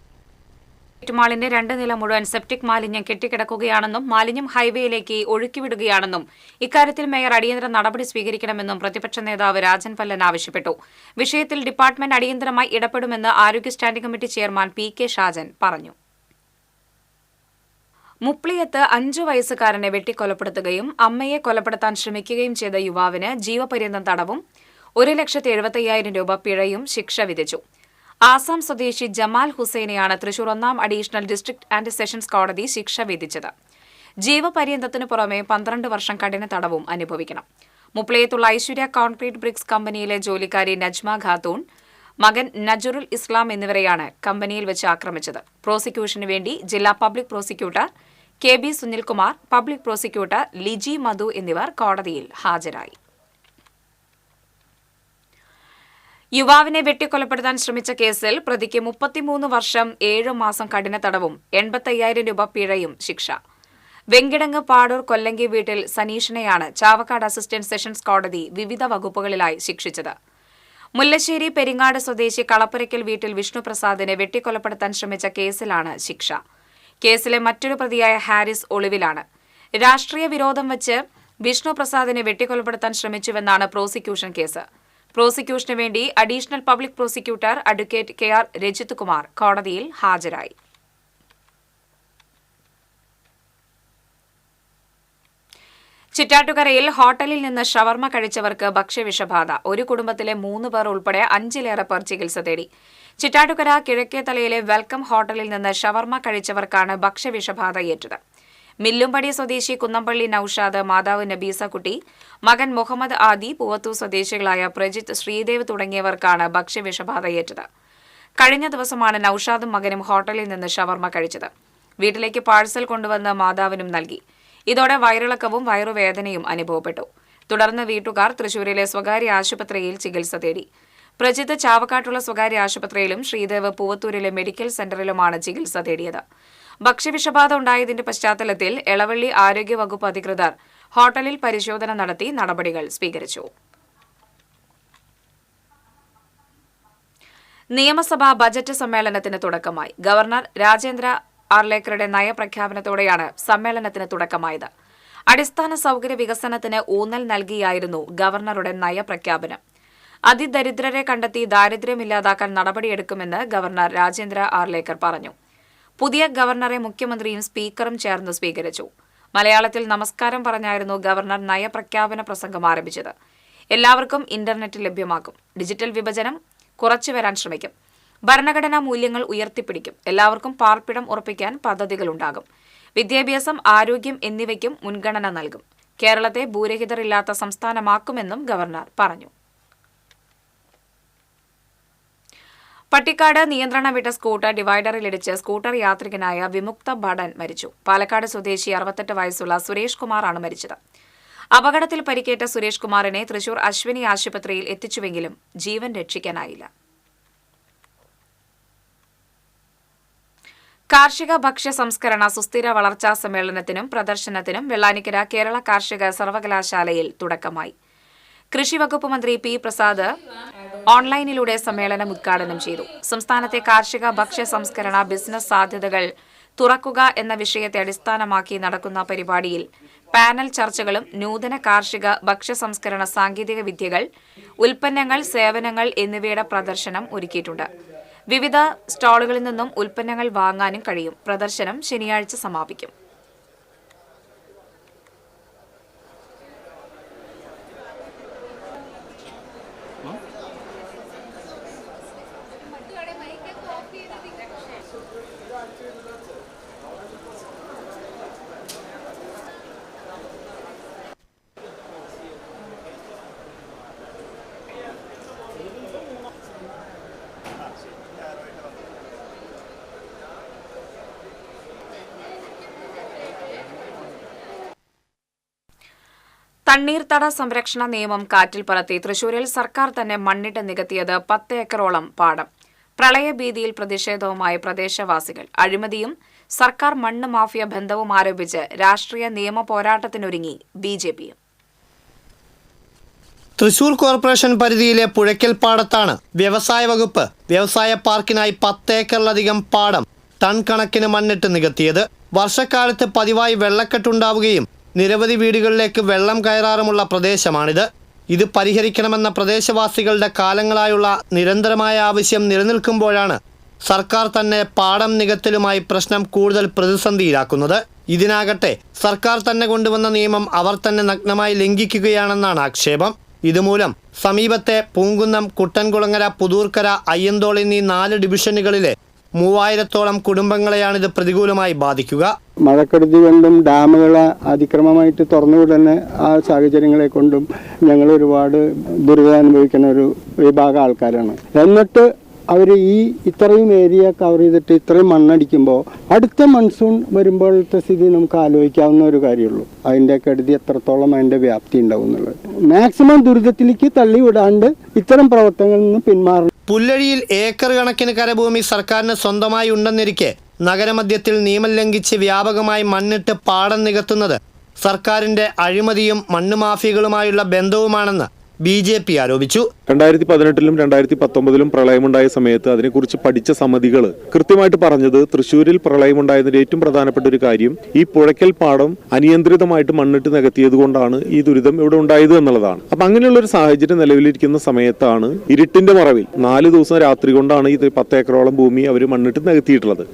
മാളിന്റെ 2 നില മുഴുവൻ സെപ്റ്റിക് മാലിന്യം കെട്ടിക്കിടക്കുകയാണെന്നും മാലിന്യം ഹൈവേയിലേക്ക് ഒഴുക്കിവിടുകയാണെന്നും ഇക്കാര്യത്തിൽ മേയർ അടിയന്തര നടപടി സ്വീകരിക്കണമെന്നും പ്രതിപക്ഷ നേതാവ് രാജൻ പല്ലൻ ആവശ്യപ്പെട്ടു. വിഷയത്തിൽ ഡിപ്പാർട്ട്മെന്റ് അടിയന്തരമായി ഇടപെടുമെന്ന് ആരോഗ്യ standing committee chairman PK Shajan പറഞ്ഞു. മുപ്ലിയത്ത് 5 വയസ്സുകാരനെ വെട്ടിക്കൊലപ്പെടുത്തുകയും അമ്മയെ കൊലപ്പെടുത്താൻ ശ്രമിക്കുകയും ചെയ്ത യുവാവിന് ജീവപര്യന്തം തടവും 1,75,000 രൂപ പിഴയും ശിക്ഷ വിധിച്ചു. ആസാം സ്വദേശി ജമാൽ ഹുസൈനെയാണ് തൃശൂർ 1ാം അഡീഷണൽ ഡിസ്ട്രിക്ട് ആൻഡ് സെഷൻസ് കോടതി ശിക്ഷ വിധിച്ചത്. ജീവപര്യന്തത്തിനു പുറമെ 12 വർഷം കഠിന തടവും അനുഭവിക്കണം. മുപ്ലിയത്തുള്ള ഐശ്വര്യ കോൺക്രീറ്റ് ബ്രിക്സ് കമ്പനിയിലെ ജോലിക്കാരി നജ്മ ഖാത്തൂൺ, മകൻ നജറുൽ ഇസ്ലാം എന്നിവരെയാണ് കമ്പനിയിൽ വെച്ച് ആക്രമിച്ചത്. പ്രോസിക്യൂഷനു വേണ്ടി ജില്ലാ public prosecutor KB Sunilkumar, public prosecutor Liji Madhu എന്നിവർ കോടതിയിൽ ഹാജരായി. യുവാവിനെ വെട്ടിക്കൊലപ്പെടുത്താൻ ശ്രമിച്ച കേസിൽ പ്രതിക്ക് 33 വർഷം 7 മാസം കഠിന തടവും 85,000 രൂപ പിഴയും ശിക്ഷ. വെങ്കിടങ്ങ് പാടൂർ കൊല്ലങ്കി വീട്ടിൽ സനീഷിനെയാണ് ചാവക്കാട് അസിസ്റ്റന്റ് സെഷൻസ് കോടതി വിവിധ വകുപ്പുകളിലായി ശിക്ഷിച്ചത്. മുല്ലശ്ശേരി പെരിങ്ങാട് സ്വദേശി കളപ്പുരയ്ക്കൽ വീട്ടിൽ വിഷ്ണുപ്രസാദിനെ വെട്ടിക്കൊലപ്പെടുത്താൻ ശ്രമിച്ച കേസിലാണ് ശിക്ഷ. കേസിലെ മറ്റൊരു പ്രതിയായ ഹാരിസ് ഒളിവിലാണ്. രാഷ്ട്രീയ വിരോധം വച്ച് വിഷ്ണുപ്രസാദിനെ വെട്ടിക്കൊലപ്പെടുത്താൻ ശ്രമിച്ചുവെന്നാണ് പ്രോസിക്യൂഷൻ കേസ്. പ്രോസിക്യൂഷനു വേണ്ടി additional public prosecutor advocate KR Rajith Kumar കോടതിയിൽ ഹാജരായി. ചിറ്റാറ്റുകരയിൽ ഹോട്ടലിൽ നിന്ന് ഷവർമ കഴിച്ചവർക്ക് ഭക്ഷ്യവിഷബാധ. ഒരു കുടുംബത്തിലെ 3 പേർ ഉൾപ്പെടെ 5-ലേറെ പേർ ചികിത്സ തേടി. ചിറ്റാറ്റുകര കിഴക്കേത്തലയിലെ വെൽക്കം ഹോട്ടലിൽ നിന്ന് ഷവർമ കഴിച്ചവർക്കാണ് ഭക്ഷ്യവിഷബാധയേറ്റത്. മില്ലുംപടി സ്വദേശി കുന്നംപള്ളി നൌഷാദ്, മാതാവ് നബീസക്കുട്ടി, മകൻ മുഹമ്മദ് ആദി, പൂവത്തൂർ സ്വദേശികളായ പ്രജിത്ത്, ശ്രീദേവ് തുടങ്ങിയവർക്കാണ് ഭക്ഷ്യവിഷബാധയേറ്റത്. കഴിഞ്ഞ ദിവസമാണ് നൌഷാദും മകനും ഹോട്ടലിൽ നിന്ന് ഷവർമ കഴിച്ചത്. വീട്ടിലേക്ക് പാഴ്സൽ കൊണ്ടുവന്ന് മാതാവിനും നൽകി. ഇതോടെ വയറിളക്കവും വയറുവേദനയും അനുഭവപ്പെട്ടു. തുടർന്ന് വീട്ടുകാർ തൃശൂരിലെ സ്വകാര്യ ആശുപത്രിയിൽ ചികിത്സ തേടി. പ്രജിത്ത് ചാവക്കാട്ടുള്ള സ്വകാര്യ ആശുപത്രിയിലും ശ്രീദേവ് പൂവത്തൂരിലെ മെഡിക്കൽ സെന്ററിലുമാണ് ചികിത്സ തേടിയത്. ഭക്ഷ്യവിഷബാധ ഉണ്ടായതിന്റെ പശ്ചാത്തലത്തിൽ എളവള്ളി ആരോഗ്യവകുപ്പ് അധികൃതർ ഹോട്ടലിൽ പരിശോധന നടത്തി നടപടികൾ സ്വീകരിച്ചു. നിയമസഭാ ബജറ്റ് സമ്മേളനത്തിന് തുടക്കമായി. ഗവർണർ രാജേന്ദ്ര ആർലേക്കറുടെ നയപ്രഖ്യാപനത്തോടെയാണ് സമ്മേളനത്തിന് തുടക്കമായത്. അടിസ്ഥാന സൌകര്യ വികസനത്തിന് ഊന്നൽ നൽകിയായിരുന്നു ഗവർണറുടെ നയപ്രഖ്യാപനം. അതിദരിദ്രരെ കണ്ടെത്തി ദാരിദ്ര്യമില്ലാതാക്കാൻ നടപടിയെടുക്കുമെന്ന് ഗവർണർ രാജേന്ദ്ര ആർലേക്കർ പറഞ്ഞു. പുതിയ ഗവർണറെ മുഖ്യമന്ത്രിയും സ്പീക്കറും ചേർന്ന് സ്വീകരിച്ചു. മലയാളത്തിൽ നമസ്കാരം പറഞ്ഞായിരുന്നു ഗവർണർ നയപ്രഖ്യാപന പ്രസംഗം ആരംഭിച്ചത്. എല്ലാവർക്കും ഇന്റർനെറ്റ് ലഭ്യമാക്കും. ഡിജിറ്റൽ വിഭജനം കുറച്ചുവരാൻ ശ്രമിക്കും. ഭരണഘടനാ മൂല്യങ്ങൾ ഉയർത്തിപ്പിടിക്കും. എല്ലാവർക്കും പാർപ്പിടം ഉറപ്പിക്കാൻ പദ്ധതികളുണ്ടാകും. വിദ്യാഭ്യാസം, ആരോഗ്യം എന്നിവയ്ക്കും മുൻഗണന നൽകും. കേരളത്തെ ഭൂരഹിതരില്ലാത്ത സംസ്ഥാനമാക്കുമെന്നും ഗവർണർ പറഞ്ഞു. പട്ടിക്കാട് നിയന്ത്രണം വിട്ട സ്കൂട്ടർ ഡിവൈഡറിലിടിച്ച് സ്കൂട്ടർ യാത്രികനായ വിമുക്ത ഭടൻ മരിച്ചു. പാലക്കാട് സ്വദേശി 68 വയസ്സുള്ള സുരേഷ് കുമാറാണ് മരിച്ചത്. അപകടത്തിൽ പരിക്കേറ്റ സുരേഷ് കുമാറിനെ തൃശൂർ അശ്വിനി ആശുപത്രിയിൽ എത്തിച്ചുവെങ്കിലും ജീവൻ രക്ഷിക്കാനായില്ല. കാർഷിക ഭക്ഷ്യ സംസ്കരണ സുസ്ഥിര വളർച്ചാ സമ്മേളനത്തിനും പ്രദർശനത്തിനും വെള്ളാനിക്കര കേരള കാർഷിക സർവകലാശാലയിൽ തുടക്കമായി. കൃഷി വകുപ്പ് മന്ത്രി P. പ്രസാദ് ഓൺലൈനിലൂടെ സമ്മേളനം ഉദ്ഘാടനം ചെയ്തു. സംസ്ഥാനത്തെ കാർഷിക ഭക്ഷ്യ സംസ്കരണ ബിസിനസ് സാധ്യതകൾ തുറക്കുക എന്ന വിഷയത്തെ അടിസ്ഥാനമാക്കി നടക്കുന്ന പരിപാടിയിൽ പാനൽ ചർച്ചകളും നൂതന കാർഷിക ഭക്ഷ്യ സംസ്കരണ സാങ്കേതിക വിദ്യകൾ, ഉൽപ്പന്നങ്ങൾ, സേവനങ്ങൾ എന്നിവയുടെ പ്രദർശനം ഒരുക്കിയിട്ടുണ്ട്. വിവിധ സ്റ്റാളുകളിൽ നിന്നും ഉൽപ്പന്നങ്ങൾ വാങ്ങാനും കഴിയും. പ്രദർശനം ശനിയാഴ്ച സമാപിക്കും. തണ്ണീർത്തട സംരക്ഷണ നിയമം കാറ്റിൽ പറത്തി തൃശൂരിൽ സർക്കാർ തന്നെ മണ്ണിട്ട് നികത്തിയത് 10 ഏക്കറോളം പാടം. പ്രളയഭീതിയിൽ പ്രതിഷേധവുമായി പ്രദേശവാസികൾ. അഴിമതിയും സർക്കാർ മണ്ണ് മാഫിയ ബന്ധവും ആരോപിച്ച് രാഷ്ട്രീയ നിയമ പോരാട്ടത്തിനൊരുങ്ങി ബിജെപിയും. തൃശൂർ കോർപ്പറേഷൻ പരിധിയിലെ പുഴയ്ക്കൽ പാടത്താണ് വ്യവസായ വകുപ്പ് വ്യവസായ പാർക്കിനായി 10 ഏക്കറിലധികം പാടം ടൺ കണക്കിന് മണ്ണിട്ട് നികത്തിയത്. വർഷക്കാലത്ത് പതിവായി വെള്ളക്കെട്ടുണ്ടാവുകയും നിരവധി വീടുകളിലേക്ക് വെള്ളം കയറാറുമുള്ള പ്രദേശമാണിത്. ഇത് പരിഹരിക്കണമെന്ന പ്രദേശവാസികളുടെ കാലങ്ങളായുള്ള നിരന്തരമായ ആവശ്യം നിലനിൽക്കുമ്പോഴാണ് സർക്കാർ തന്നെ പാടം നികത്തലുമായി പ്രശ്നം കൂടുതൽ പ്രതിസന്ധിയിലാക്കുന്നത്. ഇതിനാകട്ടെ സർക്കാർ തന്നെ കൊണ്ടുവന്ന നിയമം അവർ തന്നെ നഗ്നമായി ലംഘിക്കുകയാണെന്നാണ് ആക്ഷേപം. ഇതുമൂലം സമീപത്തെ പൂങ്കുന്നം, കുട്ടൻകുളങ്ങര, പുതൂർക്കര, അയ്യന്തോൾ എന്നീ 4 ഡിവിഷനുകളിലെ 3000-ഓളം കുടുംബങ്ങളെയാണിത് പ്രതികൂലമായി ബാധിക്കുക. മഴക്കെടുതി കൊണ്ടും ഡാമുകളെ അതിക്രമമായിട്ട് തുറന്നുവിടുന്ന ആ സാഹചര്യങ്ങളെ കൊണ്ടും ഞങ്ങൾ ഒരുപാട് ദുരിതം അനുഭവിക്കുന്ന ഒരു വിഭാഗം ആൾക്കാരാണ്. എന്നിട്ട് അവർ ഇത്രയും ഏരിയ കവർ ചെയ്തിട്ട് ഇത്രയും മണ്ണടിക്കുമ്പോൾ അടുത്ത മൺസൂൺ വരുമ്പോഴത്തെ സ്ഥിതി നമുക്ക് ആലോചിക്കാവുന്ന ഒരു കാര്യമുള്ളൂ. അതിൻ്റെ കെടുതി എത്രത്തോളം അതിൻ്റെ വ്യാപ്തി ഉണ്ടാവും എന്നുള്ളത്. മാക്സിമം ദുരിതത്തിലേക്ക് തള്ളിവിടാണ്ട് ഇത്തരം പ്രവർത്തനങ്ങളിൽ നിന്ന് പിന്മാറണം. പുല്ലഴിയിൽ ഏക്കർ കണക്കിന് കരഭൂമി സർക്കാരിന് സ്വന്തമായി ഉണ്ടെന്നിരിക്കെ നഗരമധ്യത്തിൽ നിയമം ലംഘിച്ച് വ്യാപകമായി മണ്ണിട്ട് പാടം നികത്തുന്നത് സർക്കാരിന്റെ അഴിമതിയും മണ്ണ് മാഫിയകളുമായുള്ള ബന്ധവുമാണെന്ന് ബിജെപി ആരോപിച്ചു. 2018-ലും 2019-ലും പ്രളയമുണ്ടായ സമയത്ത് അതിനെക്കുറിച്ച് പഠിച്ച സമിതികൾ കൃത്യമായിട്ട് പറഞ്ഞത് തൃശ്ശൂരിൽ പ്രളയമുണ്ടായതിന്റെ ഏറ്റവും പ്രധാനപ്പെട്ട ഒരു കാര്യം ഈ പുഴയ്ക്കൽ പാടം അനിയന്ത്രിതമായിട്ട് മണ്ണിട്ട് നികത്തിയത് കൊണ്ടാണ് ഈ ദുരിതം ഇവിടെ ഉണ്ടായത് എന്നുള്ളതാണ്. അപ്പൊ അങ്ങനെയുള്ള ഒരു സാഹചര്യം നിലവിലിരിക്കുന്ന സമയത്താണ് ഇരുട്ടിന്റെ മറവിൽ 4 ദിവസം രാത്രി കൊണ്ടാണ് ഇത് 10 ഏക്കറോളം ഭൂമി അവർ മണ്ണിട്ട് നികത്തിയിട്ടുള്ളത്.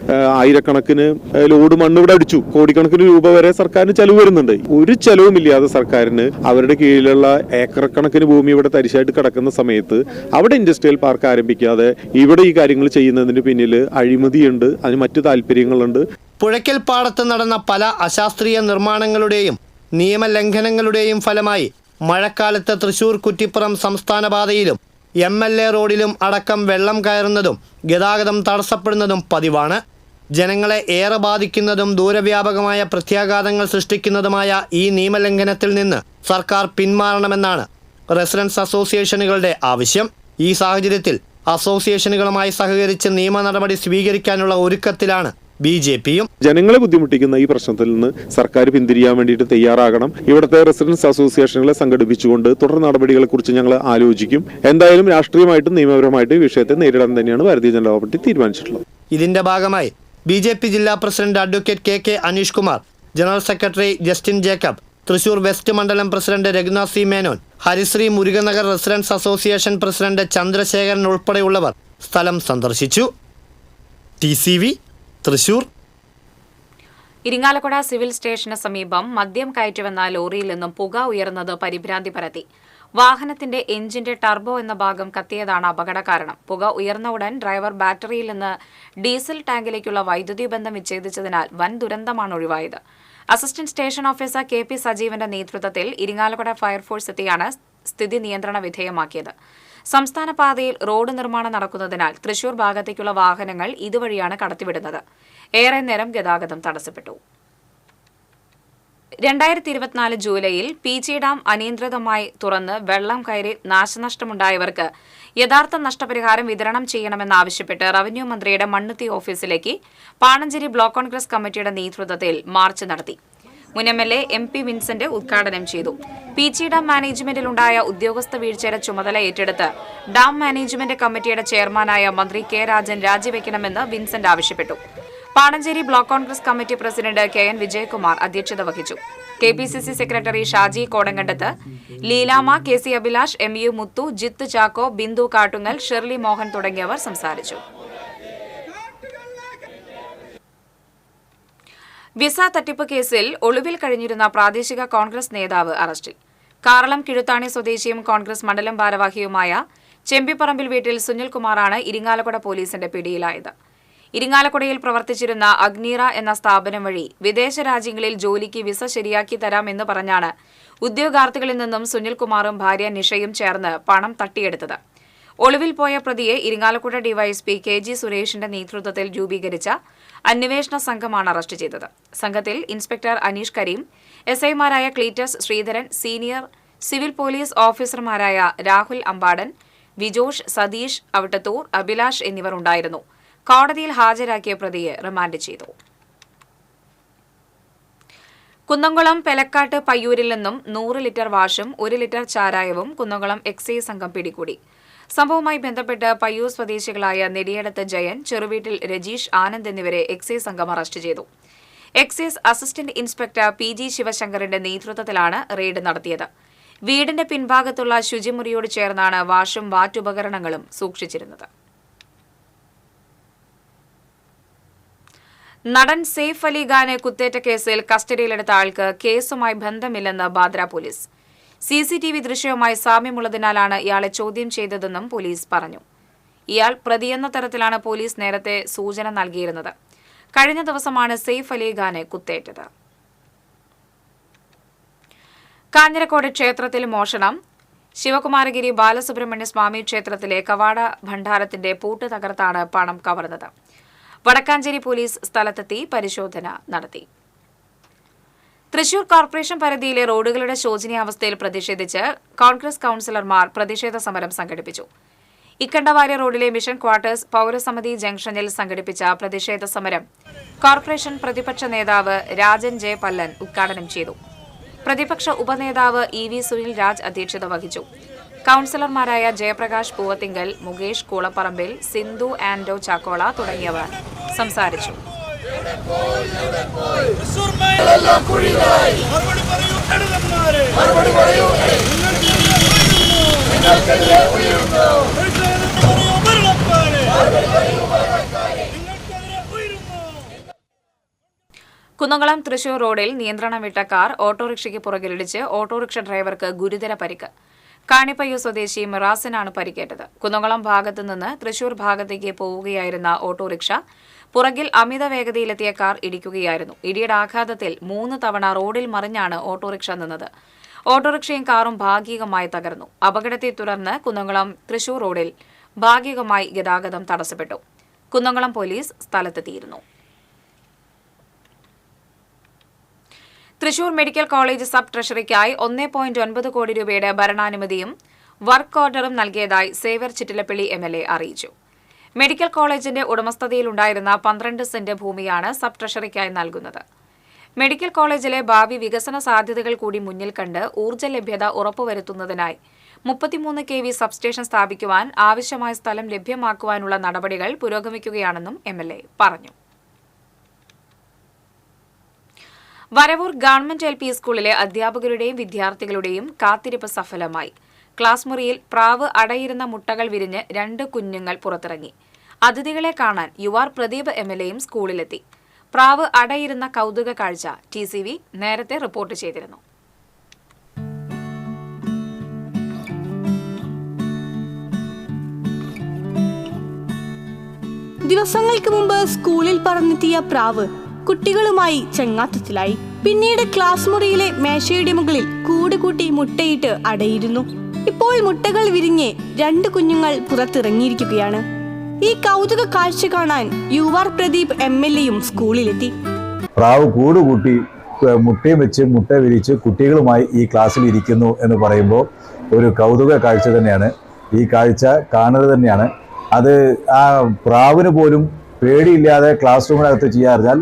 ആയിരക്കണക്കിന് ലോഡ് മണ്ണ് ഇവിടെ അടിച്ചു. കോടിക്കണക്കിന് രൂപ വരെ സർക്കാരിന് ചെലവ് വരുന്നുണ്ട്. ഒരു ചെലവുമില്ലാതെ സർക്കാരിന് അവരുടെ കീഴിലുള്ള ഏക്കർ കണക്കിന് ഭൂമി ഇവിടെ തരിശായിട്ട് കിടക്കുന്ന സമയത്ത് അവിടെ ഇൻഡസ്ട്രിയൽ പാർക്ക് ആരംഭിക്കാതെ ഇവിടെ ഈ കാര്യങ്ങൾ ചെയ്യുന്നതിന് പിന്നിൽ അഴിമതിയുണ്ട്, അതിന് മറ്റു താല്പര്യങ്ങളുണ്ട്. പുഴയ്ക്കൽ പാടത്ത് നടന്ന പല അശാസ്ത്രീയ നിർമ്മാണങ്ങളുടെയും നിയമലംഘനങ്ങളുടെയും ഫലമായി മഴക്കാലത്ത് തൃശൂർ കുറ്റിപ്പുറം സംസ്ഥാന പാതയിലും MLA റോഡിലും അടക്കം വെള്ളം കയറുന്നതും ഗതാഗതം തടസ്സപ്പെടുന്നതും പതിവാണ്. ജനങ്ങളെ ഏറെ ബാധിക്കുന്നതും ദൂരവ്യാപകമായ പ്രത്യാഘാതങ്ങൾ സൃഷ്ടിക്കുന്നതുമായ ഈ നിയമലംഘനത്തിൽ നിന്ന് സർക്കാർ പിന്മാറണമെന്നാണ് റെസിഡൻസ് അസോസിയേഷനുകളുടെ ആവശ്യം. ഈ സാഹചര്യത്തിൽ അസോസിയേഷനുകളുമായി സഹകരിച്ച് നിയമ നടപടി സ്വീകരിക്കാനുള്ള ഒരുക്കത്തിലാണ് ബിജെപിയും. ജനങ്ങളെ ബുദ്ധിമുട്ടിക്കുന്ന ഈ പ്രശ്നത്തിൽ നിന്ന് സർക്കാർ പിന്തിരിയാൻ വേണ്ടിയിട്ട് തയ്യാറാകണം. ഇവിടുത്തെ റെസിഡൻസ് അസോസിയേഷനുകളെ സംഘടിപ്പിച്ചുകൊണ്ട് തുടർ നടപടികളെ കുറിച്ച് ഞങ്ങൾ ആലോചിക്കും. എന്തായാലും രാഷ്ട്രീയമായിട്ടും നിയമപരമായിട്ടും ഈ വിഷയത്തെ നേരിടാൻ തന്നെയാണ് ഭാരതീയ ജനതാ പാർട്ടി തീരുമാനിച്ചിട്ടുള്ളത്. ഇതിന്റെ ഭാഗമായി ബിജെപി ജില്ലാ president advocate KK Aneesh Kumar, general secretary Justin Jacob, Thrissur west മണ്ഡലം പ്രസിഡന്റ് രഘുനാഥ് C. മേനോൻ, ഹരിശ്രീ മുരുകനഗർ റെസിഡൻസ് അസോസിയേഷൻ പ്രസിഡന്റ് ചന്ദ്രശേഖരൻ ഉൾപ്പെടെയുള്ളവർ സ്ഥലം സന്ദർശിച്ചു. TCV തൃശൂർ. ഇരിങ്ങാലക്കുട സിവിൽ സ്റ്റേഷന് സമീപം മദ്യം കയറ്റിവന്ന ലോറിയിൽ നിന്നും പുക ഉയർന്നത് പരിഭ്രാന്തി പരത്തി. വാഹനത്തിന്റെ എഞ്ചിന്റെ ടർബോ എന്ന ഭാഗം കത്തിയതാണ് അപകട കാരണം. പുക ഉയർന്ന ഉടൻ ഡ്രൈവർ ബാറ്ററിയിൽ നിന്ന് ഡീസൽ ടാങ്കിലേക്കുള്ള വൈദ്യുതി ബന്ധം വിച്ഛേദിച്ചതിനാൽ വൻ ദുരന്തമാണ് ഒഴിവായത്. അസിസ്റ്റന്റ് സ്റ്റേഷൻ ഓഫീസർ KP സജീവന്റെ നേതൃത്വത്തിൽ ഇരിങ്ങാലക്കുട ഫയർഫോഴ്സ് എത്തിയാണ് സ്ഥിതി നിയന്ത്രണ വിധേയമാക്കിയത്. സംസ്ഥാന പാതയിൽ റോഡ് നിർമ്മാണം നടക്കുന്നതിനാൽ തൃശൂർ ഭാഗത്തേക്കുള്ള വാഹനങ്ങൾ ഇതുവഴിയാണ് കടത്തിവിടുന്നത്. ഏറെ നേരം ഗതാഗതം തടസ്സപ്പെട്ടു. 2024 ജൂലൈയിൽ PG ഡാം അനിയന്ത്രിതമായി തുറന്ന് വെള്ളം കയറി നാശനഷ്ടമുണ്ടായവർക്ക് യഥാർത്ഥ നഷ്ടപരിഹാരം വിതരണം ചെയ്യണമെന്നാവശ്യപ്പെട്ട് റവന്യൂ മന്ത്രിയുടെ മണ്ണുത്തി ഓഫീസിലേക്ക് പാണഞ്ചേരി ബ്ലോക്ക് കോൺഗ്രസ് കമ്മിറ്റിയുടെ നേതൃത്വത്തിൽ മാർച്ച് നടത്തി. മുൻ MLA MP വിൻസെന്റ് ഉദ്ഘാടനം ചെയ്തു. PG ഡാം മാനേജ്മെന്റിലുണ്ടായ ഉദ്യോഗസ്ഥ വീഴ്ചയുടെ ചുമതല ഏറ്റെടുത്ത് ഡാം മാനേജ്മെന്റ് കമ്മിറ്റിയുടെ ചെയർമാനായ മന്ത്രി K. രാജൻ രാജിവെക്കണമെന്ന് വിൻസെന്റ് ആവശ്യപ്പെട്ടു. Panancheri block Congress committee president KN Vijayakumar അധ്യക്ഷത വഹിച്ചു. KPCC secretary Shaji Kodankandath, Leelama, KC Abhilash, MU മുത്തു, ജിത്ത് ചാക്കോ, ബിന്ദു കാട്ടുങ്ങൽ, ഷെർലി മോഹൻ തുടങ്ങിയവർ സംസാരിച്ചു. വിസ തട്ടിപ്പ് കേസിൽ ഒളിവിൽ കഴിഞ്ഞിരുന്ന പ്രാദേശിക കോൺഗ്രസ് നേതാവ് അറസ്റ്റിൽ. കാറളം കിഴുത്താണി സ്വദേശിയും കോൺഗ്രസ് മണ്ഡലം ഭാരവാഹിയുമായ ചെമ്പിപ്പറമ്പിൽ വീട്ടിൽ സുനിൽകുമാറാണ് ഇരിങ്ങാലക്കുട പോലീസിന്റെ പിടിയിലായത്. ഇരിങ്ങാലക്കുടയിൽ പ്രവർത്തിച്ചിരുന്ന അഗ്നീറ എന്ന സ്ഥാപനം വഴി വിദേശ രാജ്യങ്ങളിൽ ജോലിക്ക് വിസ ശരിയാക്കി തരാമെന്ന് പറഞ്ഞാണ് ഉദ്യോഗാർത്ഥികളിൽ നിന്നും സുനിൽകുമാറും ഭാര്യ നിഷയും ചേർന്ന് പണം തട്ടിയെടുത്തത്. ഒളിവിൽ പോയ പ്രതിയെ ഇരിങ്ങാലക്കുട ഡിവൈഎസ്പി കെ.ജി. സുരേഷിന്റെ നേതൃത്വത്തിൽ രൂപീകരിച്ച അന്വേഷണ സംഘമാണ് അറസ്റ്റ് ചെയ്തത്. സംഘത്തിൽ ഇൻസ്പെക്ടർ അനീഷ് കരീം, എസ്ഐമാരായ Cletus Sreedharan, senior civil police ഓഫീസർമാരായ രാഹുൽ അമ്പാടൻ, വിജോഷ്, സതീഷ് അവിട്ടത്തൂർ, അഭിലാഷ് എന്നിവർ ഉണ്ടായിരുന്നു. കോടതിയിൽ ഹാജരാക്കിയ പ്രതിയെ റിമാൻഡ് ചെയ്തു. കുന്നംകുളം പെലക്കാട്ട് പയ്യൂരിൽ നിന്നും 100 ലിറ്റർ വാഷും 1 ലിറ്റർ ചാരായവും കുന്നംകുളം എക്സൈസ് സംഘം പിടികൂടി. സംഭവവുമായി ബന്ധപ്പെട്ട് പയ്യൂർ സ്വദേശികളായ നെടിയടത്ത് ജയൻ, ചെറുവീട്ടിൽ രജീഷ്, ആനന്ദ് എന്നിവരെ എക്സൈസ് സംഘം അറസ്റ്റ് ചെയ്തു. Excise assistant inspector P G. ശിവശങ്കറിന്റെ നേതൃത്വത്തിലാണ് റെയ്ഡ് നടത്തിയത്. വീടിന്റെ പിൻഭാഗത്തുള്ള ശുചിമുറിയോട് ചേർന്നാണ് വാഷും വാറ്റുപകരണങ്ങളും സൂക്ഷിച്ചിരുന്നത്. നടൻ സെയ്ഫ് അലി ഖാന് കുത്തേറ്റ കേസിൽ കസ്റ്റഡിയിലെടുത്ത ആൾക്ക് കേസുമായി ബന്ധമില്ലെന്ന് ബാന്ദ്ര പോലീസ്. CCTV ദൃശ്യവുമായി സാമ്യമുള്ളതിനാലാണ് ഇയാളെ ചോദ്യം ചെയ്തതെന്നും പോലീസ് പറഞ്ഞു. ഇയാൾ പ്രതിയെന്ന തരത്തിലാണ് പോലീസ് നേരത്തെ സൂചന നൽകിയിരുന്നത്. കഴിഞ്ഞ ദിവസമാണ് സെയ്ഫ് അലി ഖാന് കുത്തേറ്റത്. കാഞ്ഞിരക്കോട് ക്ഷേത്രത്തിൽ മോഷണം. ശിവകുമാരഗിരി ബാലസുബ്രഹ്മണ്യ സ്വാമി ക്ഷേത്രത്തിലെ കവാട ഭണ്ഡാരത്തിന്റെ പൂട്ട് തകർത്താണ് പണം കവർന്നത്. വടക്കാഞ്ചേരി പോലീസ് സ്ഥലത്തെത്തി പരിശോധന നടത്തി. തൃശൂർ കോർപ്പറേഷൻ പരിധിയിലെ റോഡുകളുടെ ശോചനീയാവസ്ഥയിൽ പ്രതിഷേധിച്ച് കോൺഗ്രസ് കൌൺസിലർമാർ പ്രതിഷേധ സമരം സംഘടിപ്പിച്ചു. ഇക്കണ്ടവാര്യ റോഡിലെ മിഷൻ ക്വാർട്ടേഴ്സ് പൌരസമിതി ജംഗ്ഷനിൽ സംഘടിപ്പിച്ച പ്രതിഷേധ സമരം കോർപ്പറേഷൻ പ്രതിപക്ഷ നേതാവ് രാജൻ ജെ പല്ലൻ ഉദ്ഘാടനം ചെയ്തു. പ്രതിപക്ഷ ഉപനേതാവ് EV സുനിൽ രാജ് അധ്യക്ഷത വഹിച്ചു. കൌൺസിലർമാരായ ജയപ്രകാശ് പൂവത്തിങ്കൽ, മുകേഷ് കൂളപ്പറമ്പിൽ, സിന്ധു ആൻഡോ ചാക്കോള തുടങ്ങിയവർ സംസാരിച്ചു. കുന്നംകുളം തൃശൂർ റോഡിൽ നിയന്ത്രണം വിട്ട കാർ ഓട്ടോറിക്ഷയ്ക്ക് പുറകിലിടിച്ച് ഓട്ടോറിക്ഷ ഡ്രൈവർക്ക് ഗുരുതര പരിക്ക്. കാണിപ്പയ്യൂർ സ്വദേശി മിറാസിനാണ് പരിക്കേറ്റത്. കുന്നംകുളം ഭാഗത്തു നിന്ന് തൃശൂർ ഭാഗത്തേക്ക് പോവുകയായിരുന്ന ഓട്ടോറിക്ഷ പുറകിൽ അമിത വേഗതയിലെത്തിയ കാർ ഇടിക്കുകയായിരുന്നു. ഇടിയുടെ ആഘാതത്തിൽ 3 തവണ റോഡിൽ മറിഞ്ഞാണ് ഓട്ടോറിക്ഷ നിന്നത്. ഓട്ടോറിക്ഷയും കാറും ഭാഗികമായി തകർന്നു. അപകടത്തെ തുടർന്ന് കുന്നംകുളം തൃശൂർ റോഡിൽ ഭാഗികമായി ഗതാഗതം തടസ്സപ്പെട്ടു. കുന്നംകുളം പോലീസ് സ്ഥലത്തെത്തിയിരുന്നു. തൃശൂർ മെഡിക്കൽ കോളേജ് സബ് ട്രഷറിക്കായി 1.9 കോടി രൂപയുടെ ഭരണാനുമതിയും വർക്ക് ഓർഡറും നൽകിയതായി സേവ്യർ ചിറ്റിലപ്പള്ളി MLA അറിയിച്ചു. മെഡിക്കൽ കോളേജിന്റെ ഉടമസ്ഥതയിലുണ്ടായിരുന്ന 12 സെന്റ് ഭൂമിയാണ് സബ് ട്രഷറിക്കായി നൽകുന്നത്. മെഡിക്കൽ കോളേജിലെ ഭാവി വികസന സാധ്യതകൾ കൂടി മുന്നിൽ കണ്ട് ഊർജ്ജ ലഭ്യത ഉറപ്പുവരുത്തുന്നതിനായി 33 kV സബ്സ്റ്റേഷൻ സ്ഥാപിക്കുവാൻ ആവശ്യമായ സ്ഥലം ലഭ്യമാക്കുവാനുള്ള നടപടികൾ പുരോഗമിക്കുകയാണെന്നും MLA പറഞ്ഞു. വരവൂർ ഗവൺമെന്റ് LP സ്കൂളിലെ അധ്യാപകരുടെയും വിദ്യാർത്ഥികളുടെയും കാത്തിരിപ്പ് സഫലമായി. ക്ലാസ് മുറിയിൽ പ്രാവ് അടയിരുന്ന മുട്ടകൾ വിരിഞ്ഞ് 2 കുഞ്ഞുങ്ങൾ പുറത്തിറങ്ങി. അതിഥികളെ കാണാൻ UR പ്രദീപ് MLAയും സ്കൂളിലെത്തി. പ്രാവ് അടയിരുന്ന കൗതുക കാഴ്ച TCV നേരത്തെ റിപ്പോർട്ട് ചെയ്തിരുന്നു. ദിവസങ്ങൾക്ക് മുമ്പ് സ്കൂളിൽ പറന്നെത്തിയ പ്രാവ് കുട്ടികളുമായി ചെങ്ങാത്തത്തിലായി. പിന്നീട് ക്ലാസ് മുറിയിലെ മേശയുടെ മുകളിൽ കൂടുകൂട്ടി മുട്ടയിട്ട് അടയിരുന്നു. ഇപ്പോൾ മുട്ടകൾ വിരിഞ്ഞ് 2 കുഞ്ഞുങ്ങൾ പുറത്തിറങ്ങിയിരിക്കുകയാണ്. ഈ കൗതുക കാഴ്ച കാണാൻ UR പ്രദീപ് MLAയും സ്കൂളിലെത്തി. പ്രാവ് കൂടുകൂട്ടി മുട്ടയും വെച്ച് മുട്ട വിരിച്ച് കുട്ടികളുമായി ഈ ക്ലാസ്സിൽ ഇരിക്കുന്നു എന്ന് പറയുമ്പോൾ ഒരു കൗതുക കാഴ്ച തന്നെയാണ്. ഈ കാഴ്ച കാണുക തന്നെയാണ്. അത് ആ പ്രാവിന് പോലും പേടിയില്ലാതെ ക്ലാസ് റൂമിനകത്ത് ചെയ്യാറിഞ്ഞാൽ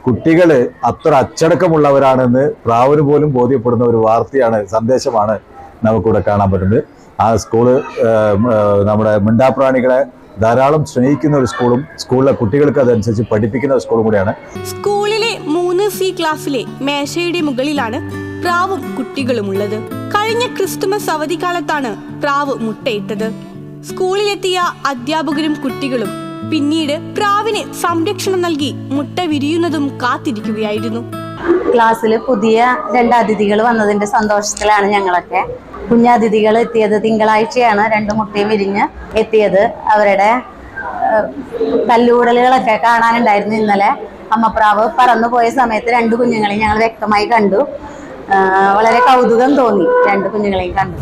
കുട്ടികൾ അത്ര അച്ചടക്കമുള്ളവരാണെന്ന് പ്രാവിന് പോലും ബോധ്യപ്പെടുന്ന ഒരു വാർത്തയാണ്, സന്ദേശമാണ് നമുക്കിവിടെ കാണാൻ പറ്റുന്നത്. ആ സ്കൂള് നമ്മുടെ മിണ്ടാപ്രാണികളെ ധാരാളം സ്നേഹിക്കുന്ന ഒരു സ്കൂളും സ്കൂളിലെ കുട്ടികൾക്ക് അതനുസരിച്ച് പഠിപ്പിക്കുന്ന ഒരു സ്കൂളും കൂടിയാണ്. സ്കൂളിലെ 3C ക്ലാസ്സിലെ മേശയുടെ മുകളിലാണ് പ്രാവും കുട്ടികളും ഉള്ളത്. കഴിഞ്ഞ ക്രിസ്തുമസ് അവധിക്കാലത്താണ് പ്രാവ് മുട്ടയിട്ടത്. സ്കൂളിലെത്തിയ അധ്യാപകരും കുട്ടികളും പിന്നീട് പ്രാവിന് സംരക്ഷണം നൽകി മുട്ട വിരിയുന്നതും കാത്തിരിക്കുകയായിരുന്നു. ക്ലാസ്സിൽ പുതിയ 2 അതിഥികൾ വന്നതിന്റെ സന്തോഷത്തിലാണ് ഞങ്ങളൊക്കെ. കുഞ്ഞതിഥികൾ എത്തിയത് തിങ്കളാഴ്ചയാണ്. 2 മുട്ടയും വിരിഞ്ഞ് എത്തിയത്. അവരുടെ കല്ലുകൂടലുകളൊക്കെ കാണാനുണ്ടായിരുന്നു. ഇന്നലെ അമ്മപ്രാവ് പറന്നുപോയ സമയത്ത് 2 കുഞ്ഞുങ്ങളെയും ഞങ്ങൾ വ്യക്തമായി കണ്ടു. വളരെ കൗതുകം തോന്നി 2 കുഞ്ഞുങ്ങളെയും കണ്ടു.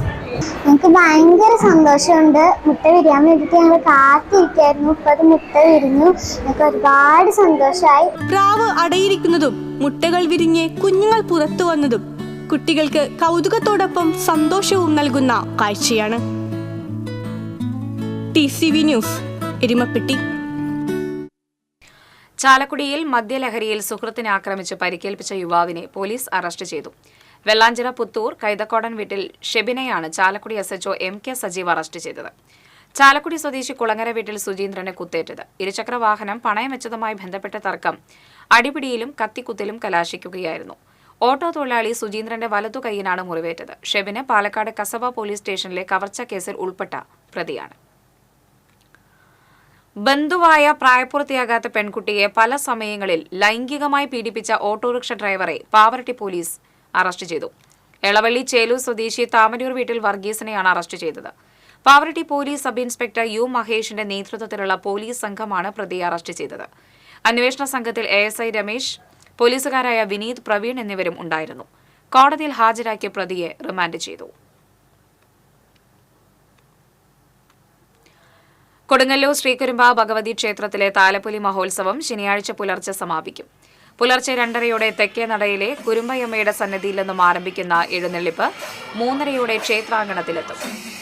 ഞങ്ങൾക്ക് ഭയങ്കര സന്തോഷമുണ്ട്. മുട്ട വിരിയാൻ വേണ്ടിയിട്ട് ഞങ്ങൾ കാത്തിരിക്കായിരുന്നു. ഇപ്പൊ അത് മുട്ട വിരിഞ്ഞു. ഞങ്ങൾക്ക് ഒരുപാട് സന്തോഷമായി. പ്രാവ് അടയിരിക്കുന്നതും മുട്ടകൾ വിരിഞ്ഞ് കുഞ്ഞുങ്ങൾ പുറത്തു വന്നതും കുട്ടികൾക്ക് കൗതുകത്തോടൊപ്പം സന്തോഷവും നൽകുന്ന കാഴ്ചയാണ്. TCV news, Erumapetty. ചാലക്കുടിയിൽ മദ്യലഹരിയിൽ സുഹൃത്തിനെ ആക്രമിച്ച് പരിക്കേൽപ്പിച്ച യുവാവിനെ പോലീസ് അറസ്റ്റ് ചെയ്തു. വെള്ളാഞ്ചിറ പുത്തൂർ കൈതക്കോടൻ വീട്ടിൽ ഷെബിനെയാണ് Chalakudy SHO MK Sajeev arrest ചെയ്തത്. ചാലക്കുടി സ്വദേശി കുളങ്ങര വീട്ടിൽ സുജീന്ദ്രന് കുത്തേറ്റത്. ഇരുചക്ര വാഹനം പണയം വെച്ചതുമായി ബന്ധപ്പെട്ട തർക്കം അടിപിടിയിലും കത്തിക്കുത്തിലും കലാശിക്കുകയായിരുന്നു. ഓട്ടോ തൊഴിലാളി സുജീന്ദ്രന്റെ വലതു കൈയിനാണ് മുറിവേറ്റത്. ഷെബിന് പാലക്കാട് കസബ പോലീസ് സ്റ്റേഷനിലെ കവർച്ച കേസിൽ ഉൾപ്പെട്ട പ്രതിയാണ്. ബന്ധുവായ പ്രായപൂർത്തിയാകാത്ത പെൺകുട്ടിയെ പല സമയങ്ങളിൽ ലൈംഗികമായി പീഡിപ്പിച്ച ഓട്ടോറിക്ഷ ഡ്രൈവറെ പാവറട്ടി പോലീസ് അറസ്റ്റ് ചെയ്തു. എളവള്ളി ചേലൂർ സ്വദേശി താമരൂർ വീട്ടിൽ വർഗീസിനെയാണ് അറസ്റ്റ് ചെയ്തത്. Pavaratti police sub inspector U മഹേഷിന്റെ നേതൃത്വത്തിലുള്ള പോലീസ് സംഘമാണ് പ്രതിയെ അറസ്റ്റ് ചെയ്തത്. അന്വേഷണ സംഘത്തിൽ ASI രമേശ്, പോലീസുകാരായ വിനീത്, പ്രവീൺ എന്നിവരും ഉണ്ടായിരുന്നു. കോടതിയിൽ ഹാജരാക്കിയ പ്രതിയെ റിമാൻഡ് ചെയ്തു. കൊടുങ്ങല്ലൂർ ശ്രീകുരുമ്പ ഭഗവതി ക്ഷേത്രത്തിലെ താലപ്പൊലി മഹോത്സവം ശനിയാഴ്ച പുലർച്ചെ സമാപിക്കും. പുലർച്ചെ 2:30 തെക്കേ നടയിലെ കുരുമ്പയമ്മയുടെ സന്നിധിയിൽ നിന്നും ആരംഭിക്കുന്ന എഴുന്നള്ളിപ്പ് 3:30 ക്ഷേത്രാങ്കണത്തിലെത്തും.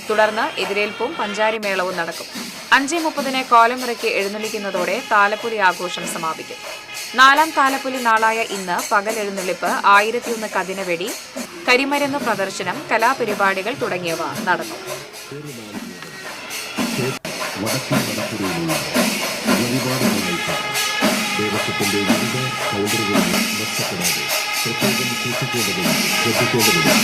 തുടർന്ന് എതിരേൽപ്പും പഞ്ചാരിമേളവും നടക്കും. 5:30 കോലമിറക്കി എഴുന്നള്ളിക്കുന്നതോടെ താലപ്പൊലി ആഘോഷം സമാപിക്കും. 4ാം താലപ്പൊലി നാളായ ഇന്ന് പകൽ എഴുന്നള്ളിപ്പ്, 1001 കതിനവെടി, കരിമരുന്ന് പ്രദർശനം, കലാപരിപാടികൾ തുടങ്ങിയവ നടന്നു. ദേവസ്വത്തിന്റെ വിവിധ കൗണ്ടറുകളിൽ നഷ്ടപ്പെടാതെ പ്രത്യേകം സൂക്ഷിക്കേണ്ടതും ശ്രദ്ധിക്കേണ്ടതും.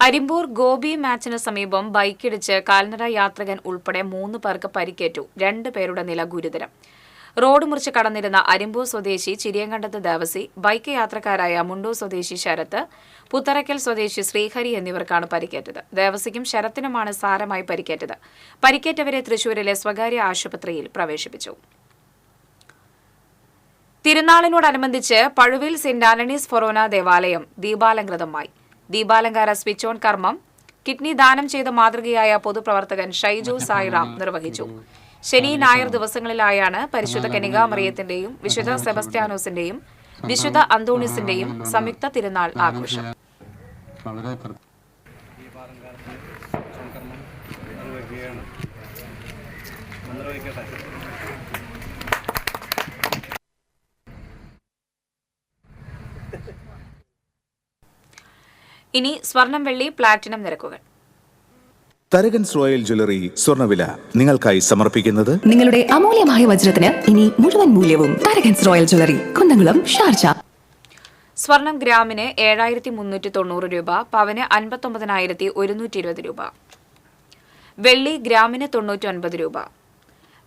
അരിമ്പൂർ ഗോപി മാച്ചിന് സമീപം ബൈക്കിടിച്ച് കാൽനട യാത്രികൻ ഉൾപ്പെടെ 3 പേർക്ക് പരിക്കേറ്റു. 2 പേരുടെ നില ഗുരുതരം. റോഡ് മുറിച്ച് കടന്നിരുന്ന അരിമ്പൂർ സ്വദേശി ചിരിയങ്കണ്ടത്ത് ദേവസി, ബൈക്ക് യാത്രക്കാരായ മുണ്ടൂർ സ്വദേശി ശരത്ത്, പുത്തറയ്ക്കൽ സ്വദേശി ശ്രീഹരി എന്നിവർക്കാണ് പരിക്കേറ്റത്. ദേവസിക്കും ശരത്തിനുമാണ് സാരമായി പരിക്കേറ്റത്. പരിക്കേറ്റവരെ തൃശൂരിലെ സ്വകാര്യ ആശുപത്രിയിൽ പ്രവേശിപ്പിച്ചു. തിരുനാളിനോടനുബന്ധിച്ച് പഴുവിൽ സെന്റ് ആന്റണീസ് ഫൊറോന ദേവാലയം ദീപാലങ്കൃതമായി. ദീപാലങ്കാര സ്വിച്ച് ഓൺ കർമ്മം കിഡ്നി ദാനം ചെയ്ത മാതൃകയായ പൊതുപ്രവർത്തകൻ ഷൈജു സായിറാം നിർവഹിച്ചു. ശനി ഞായർ ദിവസങ്ങളിലായാണ് പരിശുദ്ധ കന്യകാമറിയത്തിന്റെയും വിശുദ്ധ സെബസ്ത്യാനോസിന്റെയും വിശുദ്ധ അന്തോണീസിന്റെയും സംയുക്ത തിരുനാൾ ആഘോഷം. ഇനി സ്വർണം, വെള്ളി, പ്ലാറ്റിനം നിരക്കുകൾ. തരകൻസ് റോയൽ ജ്വല്ലറി സ്വർണ്ണവില നിങ്ങൾക്കായി സമർപ്പിക്കുന്നത് നിങ്ങളുടെ അമൂല്യമായ വജ്രത്തിന് ഇനി മുഴുവൻ മൂല്യവും Tharakans royal jewellery, Kunnamkulam, Sharjah. സ്വർണം ഗ്രാമിന് 7390 രൂപ, പവന് 59,120 രൂപ. വെള്ളി ഗ്രാമിന് 99 രൂപ.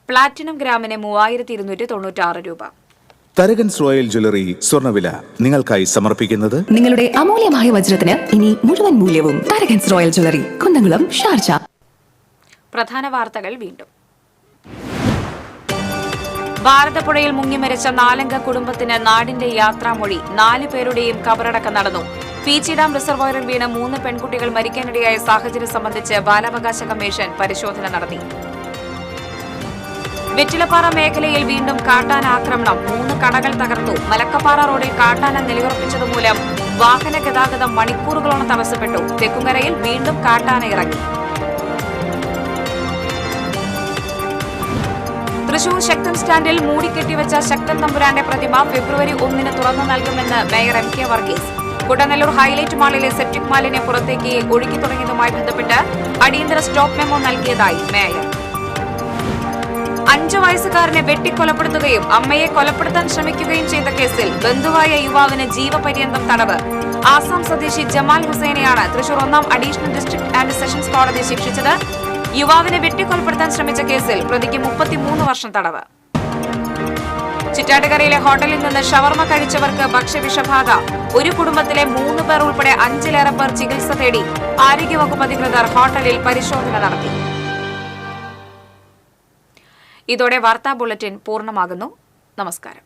പ്ലാറ്റിനം ഗ്രാമിന് 3296 രൂപ. തരകൻസ് റോയൽ ജ്വല്ലറി സ്വർണ്ണവില നിങ്ങൾക്കായി സമർപ്പിക്കുന്നത് നിങ്ങളുടെ അമൂല്യമായ വജ്രത്തിന് ഇനി മുഴുവൻ മൂല്യവും Tharakans royal jewellery, Kunnamkulam, Sharjah. പ്രധാന വാർത്തകൾ വീണ്ടും. ഭാരതപ്പുഴയിൽ മുങ്ങിമരിച്ച 4-അംഗ കുടുംബത്തിന് നാടിന്റെ യാത്രാമൊഴി. 4 പേരുടെയും കബറടക്കം നടന്നു. പീച്ചി ഡാം റിസർവോയറിൽ വീണ് 3 പെൺകുട്ടികൾ മരിക്കാനിടയായ സാഹചര്യം സംബന്ധിച്ച് ബാലാവകാശ കമ്മീഷൻ പരിശോധന നടത്തി. വെറ്റിലപ്പാറ മേഖലയിൽ വീണ്ടും കാട്ടാന ആക്രമണം. 3 കടകൾ തകർത്തു. മലക്കപ്പാറ റോഡിൽ കാട്ടാന നിലയുറപ്പിച്ചതുമൂലം വാഹന ഗതാഗതം മണിക്കൂറുകളോളം തടസ്സപ്പെട്ടു. തെക്കുംകരയിൽ വീണ്ടും കാട്ടാന ഇറങ്ങി. തൃശൂർ ശക്തൻ സ്റ്റാൻഡിൽ മൂടിക്കെട്ടിവെച്ച ശക്തൻ തമ്പുരാന്റെ പ്രതിമ ഫെബ്രുവരി 1 തുറന്നു നൽകുമെന്ന് mayor MK Varghese. Kuttanellur highlight മാളിലെ സെപ്റ്റിക് മാലിന്യം പുറത്തേക്ക് ഒഴുക്കി തുടങ്ങിയതുമായി ബന്ധപ്പെട്ട് അടിയന്തര സ്റ്റോപ്പ് മെമ്മോ നൽകിയതായി മേയർ. 5 വയസ്സുകാരനെ വെട്ടിക്കൊലപ്പെടുത്തുകയും അമ്മയെ കൊലപ്പെടുത്താൻ ശ്രമിക്കുകയും ചെയ്ത കേസിൽ ബന്ധുവായ യുവാവിന് ജീവപര്യന്തം തടവ്. ആസാം സ്വദേശി ജമാൽ ഹുസൈനെയാണ് തൃശൂർ 1ാം അഡീഷണൽ ഡിസ്ട്രിക്ട് ആൻഡ് സെഷൻസ് കോടതി ശിക്ഷിച്ചത്. യുവാവിനെ വെട്ടിക്കൊലപ്പെടുത്താൻ ശ്രമിച്ച കേസിൽ പ്രതിക്ക് 33 വർഷം തടവ്. ചിറ്റാട്ടുകരയിലെ ഹോട്ടലിൽ നിന്ന് ഷവർമ കഴിച്ചവർക്ക് ഭക്ഷ്യവിഷബാധ. ഒരു കുടുംബത്തിലെ 3 പേർ ഉൾപ്പെടെ 5-ലേറെ പേർ ചികിത്സ തേടി. ആരോഗ്യവകുപ്പ് അധികൃതർ ഹോട്ടലിൽ പരിശോധന നടത്തി. ഇതോടെ വാർത്താ ബുള്ളറ്റിൻ പൂർണ്ണമാകുന്നു. നമസ്കാരം.